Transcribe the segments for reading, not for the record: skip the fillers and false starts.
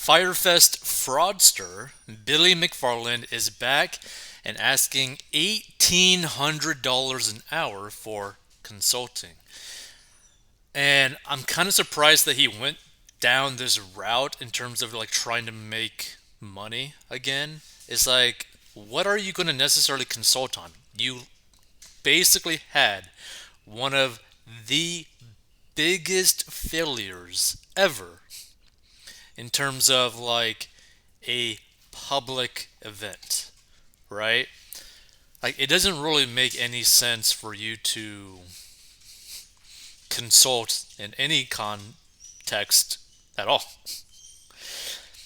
Firefest fraudster Billy McFarland is back and asking $1,800 an hour for consulting. And I'm kind of surprised that he went down this route in terms of like trying to make money again. It's like, what are you going to necessarily consult on? You basically had one of the biggest failures ever in terms of like a public event, right? Like, it doesn't really make any sense for you to consult in any context at all.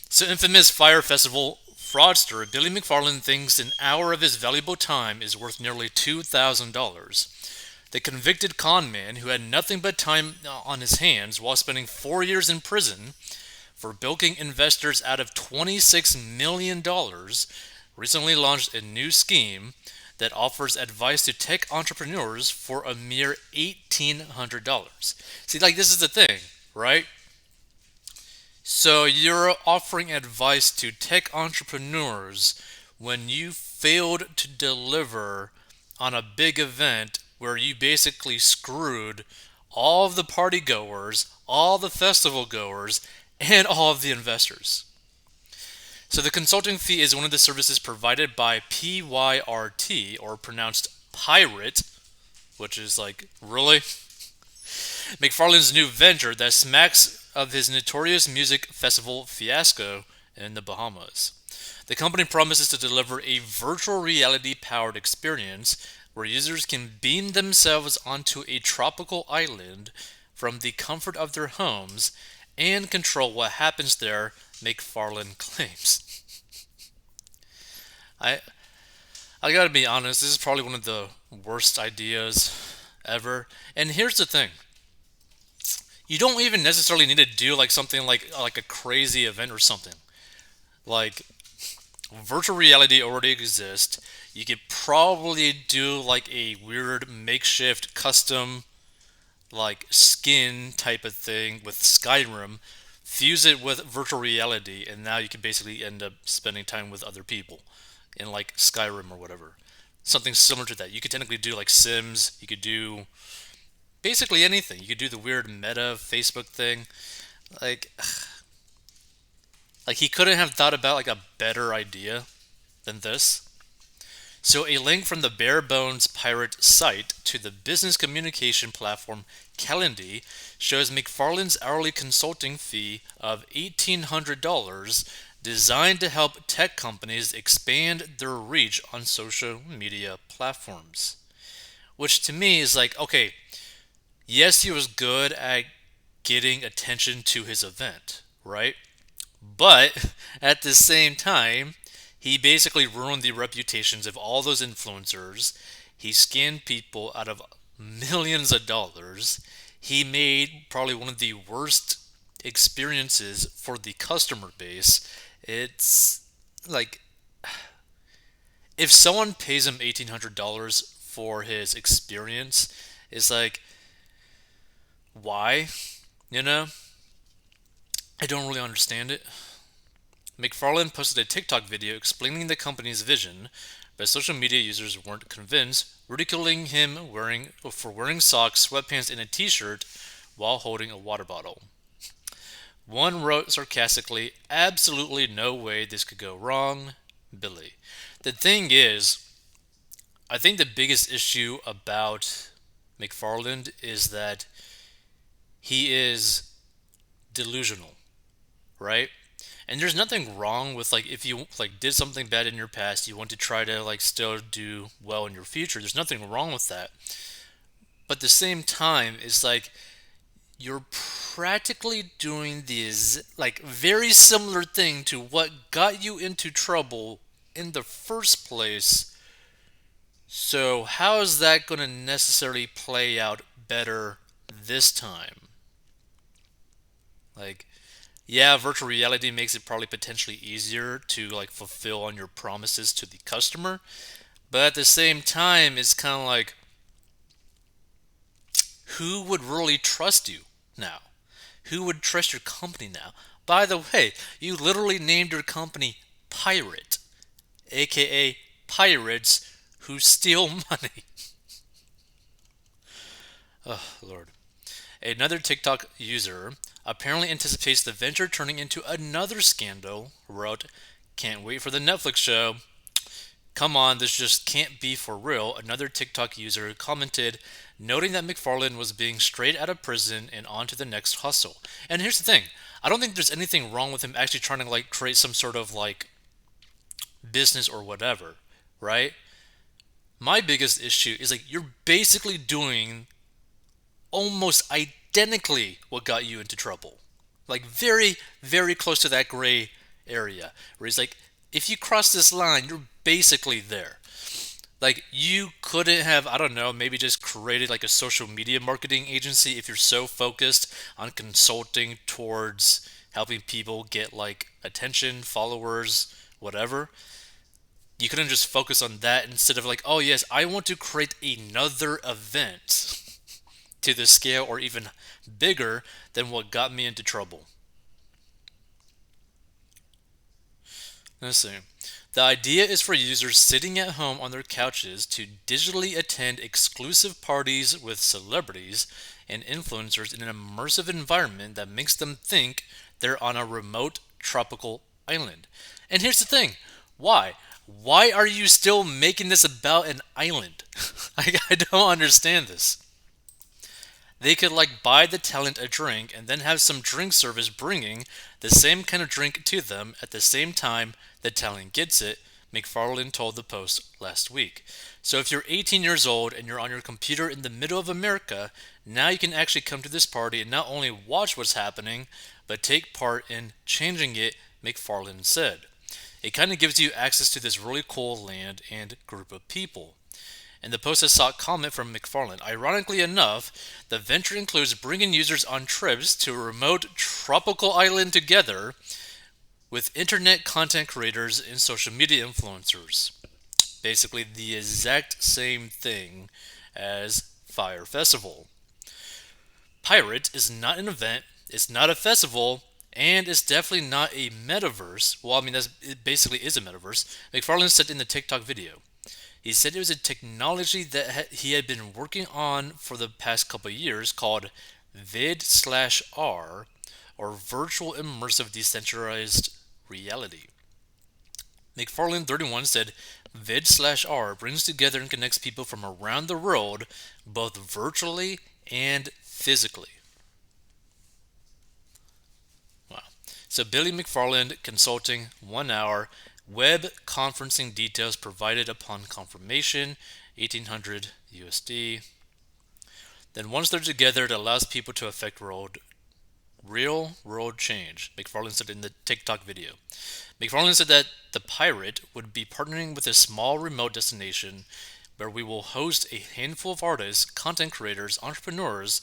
So, infamous Fire Festival fraudster Billy McFarland thinks an hour of his valuable time is worth nearly $2,000. The convicted con man, who had nothing but time on his hands while spending 4 years in prison for bilking investors out of $26 million, recently launched a new scheme that offers advice to tech entrepreneurs for a mere $1,800. See, like, this is the thing, right? So you're offering advice to tech entrepreneurs when you failed to deliver on a big event where you basically screwed all of the party goers, all the festival goers, and all of the investors. So the consulting fee is one of the services provided by PYRT, or pronounced Pirate, which is like, really? McFarlane's new venture that smacks of his notorious music festival fiasco in the Bahamas. The company promises to deliver a virtual reality powered experience where users can beam themselves onto a tropical island from the comfort of their homes and control what happens there, McFarlane claims. I I gotta be honest, this is probably one of the worst ideas ever. And here's the thing. You don't even necessarily need to do like something like a crazy event or something. Like, virtual reality already exists. You could probably do like a weird makeshift custom like skin type of thing with Skyrim, fuse it with virtual reality, and now you can basically end up spending time with other people in like Skyrim or whatever. Something similar to that. You could technically do like Sims. You could do basically anything. You could do the weird meta Facebook thing. Like, like he couldn't have thought about like a better idea than this. So, a link from the bare bones pirate site to the business communication platform Calendly shows McFarlane's hourly consulting fee of $1,800, designed to help tech companies expand their reach on social media platforms. Which to me is like, okay, yes, he was good at getting attention to his event, right? But at the same time, he basically ruined the reputations of all those influencers. He scammed people out of millions of dollars. He made probably one of the worst experiences for the customer base. It's like, if someone pays him $1,800 for his experience, it's like, why? You know? I don't really understand it. McFarlane posted a TikTok video explaining the company's vision, but social media users weren't convinced, ridiculing him for wearing socks, sweatpants, and a t-shirt while holding a water bottle. One wrote sarcastically, "Absolutely no way this could go wrong, Billy." The thing is, I think the biggest issue about McFarland is that he is delusional, right? And there's nothing wrong with like if you like did something bad in your past, you want to try to like still do well in your future. There's nothing wrong with that. But at the same time, it's like you're practically doing this like very similar thing to what got you into trouble in the first place. So how is that going to necessarily play out better this time? Like, yeah, virtual reality makes it probably potentially easier to like fulfill on your promises to the customer, but at the same time, it's kind of like, who would really trust you now? Who would trust your company now? By the way, you literally named your company Pirate, aka pirates who steal money. Oh, Lord. Another TikTok user apparently anticipates the venture turning into another scandal, wrote, "Can't wait for the Netflix show. Come on, this just can't be for real." Another TikTok user commented, noting that McFarland was being straight out of prison and on to the next hustle. And here's the thing, I don't think there's anything wrong with him actually trying to like create some sort of like business or whatever, right? My biggest issue is like you're basically doing almost identically what got you into trouble. Like very, very close to that gray area where he's like, if you cross this line, you're basically there. Like you couldn't have, I don't know, maybe just created like a social media marketing agency if you're so focused on consulting towards helping people get like attention, followers, whatever. You couldn't just focus on that instead of like, oh yes, I want to create another event to the scale or even bigger than what got me into trouble. Let's see. The idea is for users sitting at home on their couches to digitally attend exclusive parties with celebrities and influencers in an immersive environment that makes them think they're on a remote tropical island. And here's the thing, why? Why are you still making this about an island? I don't understand this. They could like buy the talent a drink and then have some drink service bringing the same kind of drink to them at the same time the talent gets it, McFarland told the Post last week. So if you're 18 years old and you're on your computer in the middle of America, now you can actually come to this party and not only watch what's happening, but take part in changing it, McFarland said. It kind of gives you access to this really cool land and group of people. And the post has sought comment from McFarland. Ironically enough, the venture includes bringing users on trips to a remote tropical island together with internet content creators and social media influencers. Basically, the exact same thing as Fire Festival. Pirate is not an event, it's not a festival, and it's definitely not a metaverse. Well, I mean, it basically is a metaverse. McFarland said in the TikTok video. He said it was a technology that he had been working on for the past couple of years called vid/r, or virtual immersive decentralized reality. McFarland 31 said vid/r brings together and connects people from around the world both virtually and physically. Wow. So Billy McFarland Consulting, 1 hour, web conferencing details provided upon confirmation, 1800 USD. Then once they're together, it allows people to affect real world change, McFarland said in the TikTok video. McFarland said that the Pirate would be partnering with a small remote destination where we will host a handful of artists, content creators, entrepreneurs,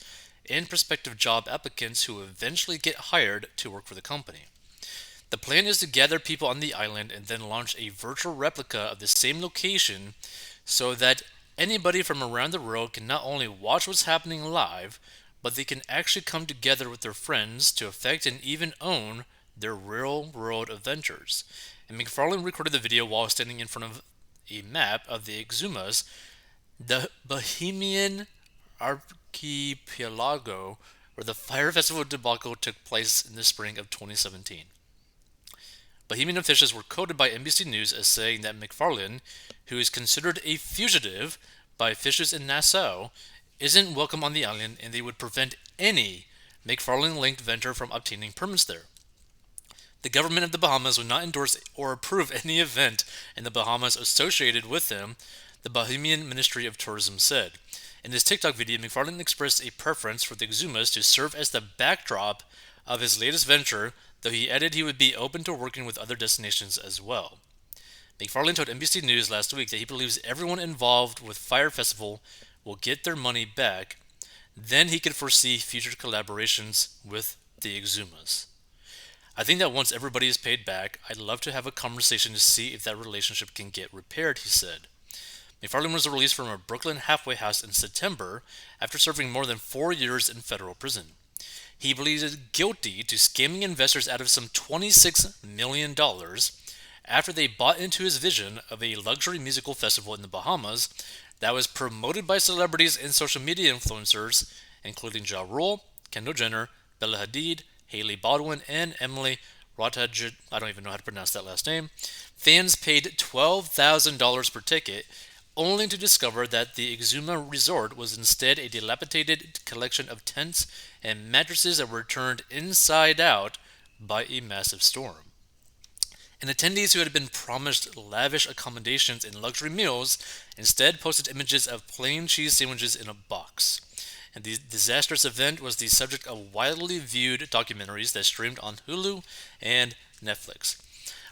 and prospective job applicants who eventually get hired to work for the company. The plan is to gather people on the island and then launch a virtual replica of the same location so that anybody from around the world can not only watch what's happening live, but they can actually come together with their friends to affect and even own their real world adventures. And McFarland recorded the video while standing in front of a map of the Exumas, the Bohemian archipelago where the Fire Festival debacle took place in the spring of 2017. Bohemian officials were quoted by NBC News as saying that McFarland, who is considered a fugitive by officials in Nassau, isn't welcome on the island and they would prevent any McFarland-linked venture from obtaining permits there. The government of the Bahamas would not endorse or approve any event in the Bahamas associated with them, the Bahamian Ministry of Tourism said. In this TikTok video, McFarland expressed a preference for the Exumas to serve as the backdrop of his latest venture, though he added he would be open to working with other destinations as well. McFarland told NBC News last week that he believes everyone involved with Fire Festival will get their money back. Then he could foresee future collaborations with the Exumas. I think that once everybody is paid back, I'd love to have a conversation to see if that relationship can get repaired, he said. McFarland was released from a Brooklyn halfway house in September after serving more than 4 years in federal prison. He pleaded guilty to scamming investors out of some $26 million dollars after they bought into his vision of a luxury musical festival in the Bahamas that was promoted by celebrities and social media influencers, including Ja Rule, Kendall Jenner, Bella Hadid, Haley Baldwin, and Emily Ratajkowski. I don't even know how to pronounce that last name. Fans paid $12,000 per ticket, only to discover that the Exuma resort was instead a dilapidated collection of tents and mattresses that were turned inside out by a massive storm. And attendees who had been promised lavish accommodations and luxury meals instead posted images of plain cheese sandwiches in a box. And the disastrous event was the subject of widely viewed documentaries that streamed on Hulu and Netflix.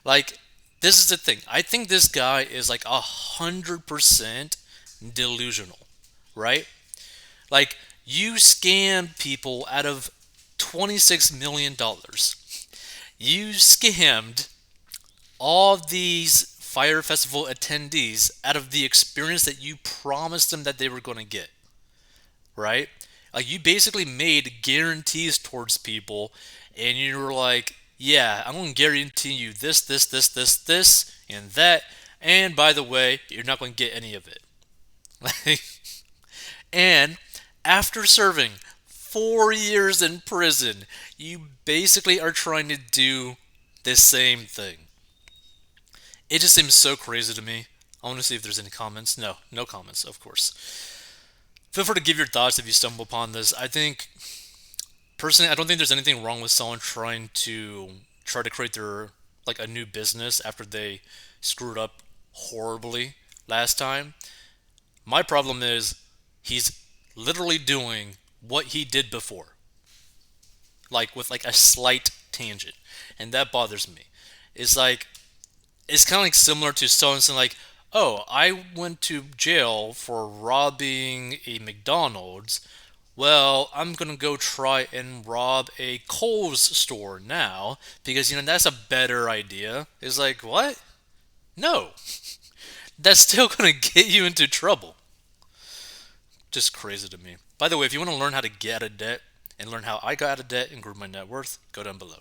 Like, this is the thing. I think this guy is like 100% delusional, right? Like, you scam people out of $26 million. You scammed all these Fire Festival attendees out of the experience that you promised them that they were going to get, right? Like, you basically made guarantees towards people, and you were like, yeah, I'm going to guarantee you this, and that, and by the way, you're not going to get any of it. And after serving 4 years in prison, you basically are trying to do the same thing. It just seems so crazy to me. I want to see if there's any comments. No, no comments, of course. Feel free to give your thoughts if you stumble upon this. I think, personally, I don't think there's anything wrong with someone try to create their like a new business after they screwed up horribly last time. My problem is he's literally doing what he did before, like with like a slight tangent, and that bothers me. It's like it's kind of like similar to someone saying like, "Oh, I went to jail for robbing a McDonald's. Well, I'm gonna go try and rob a Kohl's store now because that's a better idea." It's like, what? No, that's still gonna get you into trouble. Just crazy to me. By the way, if you want to learn how to get out of debt and learn how I got out of debt and grew my net worth, go down below.